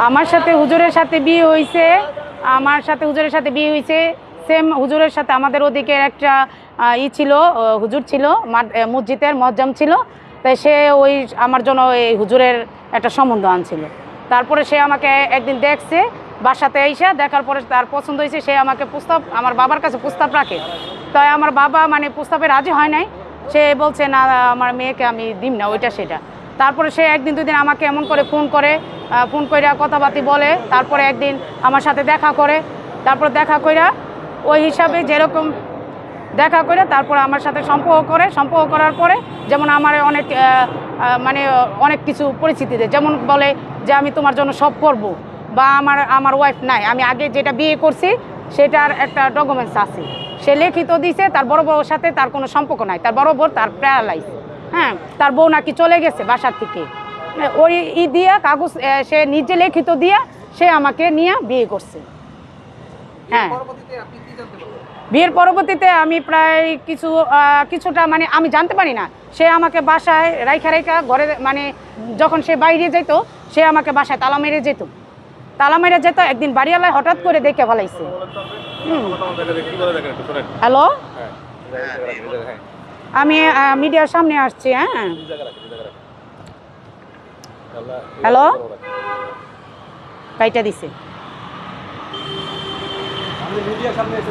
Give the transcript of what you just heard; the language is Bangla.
আমার সাথে হুজুরের সাথে বিয়ে হয়েছে। আমার সাথে হুজুরের সাথে বিয়ে হয়েছে। সেম হুজুরের সাথে আমাদের ওদিকে একটা ছিল, হুজুর ছিল, মসজিদের মজ্জাম ছিল। তাই সে ওই আমার জন্য এই হুজুরের একটা সম্বন্ধ আনছিল। তারপরে সে আমাকে একদিন দেখছে, বাসাতে এসে দেখার পরে তার পছন্দ হয়েছে। সে আমাকে প্রস্তাব, আমার বাবার কাছে প্রস্তাব রাখে। তাই আমার বাবা মানে প্রস্তাবে রাজি হয় নাই। সে বলছে না, আমার মেয়েকে আমি দিম না, ওইটা সেটা। তারপরে সে একদিন দুদিন আমাকে এমন করে ফোন করে কথাবার্তা বলে। তারপরে একদিন আমার সাথে দেখা করে। তারপর দেখা কইরা ওই হিসাবে যেরকম দেখা করে তারপরে আমার সাথে সম্পর্ক করার পরে যেমন আমার অনেক মানে অনেক কিছু পরিস্থিতি দেয়। যেমন বলে যে আমি তোমার জন্য সব করব, বা আমার ওয়াইফ নাই, আমি আগে যেটা বিয়ে করছি সেটার একটা ডকুমেন্টস আছে, সে লিখিত দিছে। তার বড় বউর সাথে তার কোনো সম্পর্ক নাই। তার বড় বউ তার প্যারালাইজ, হ্যাঁ, তার বউ নাকি চলে গেছে বাসার থেকে। ওই দিয়া কাগজ সে নিজে লিখিত দিয়া সে আমাকে নিয়ে বিয়ে করছে। হ্যাঁ, বিয়ের পরবর্তীতে আমি প্রায় কিছুটা মানে আমি জানতে পারি না। সে আমাকে বাসায় রাইখা ঘরে, মানে যখন সে বাইরে যেত সে আমাকে বাসায় তালা মেরে যেত। একদিন বাড়িওয়ালায় হঠাৎ করে দেখে ফেলাইছে। হ্যালো, আমি মিডিয়ার সামনে আসছি। হ্যাঁ, হ্যালো, কাইটা দিছে। মিডিয়ার সামনে এসে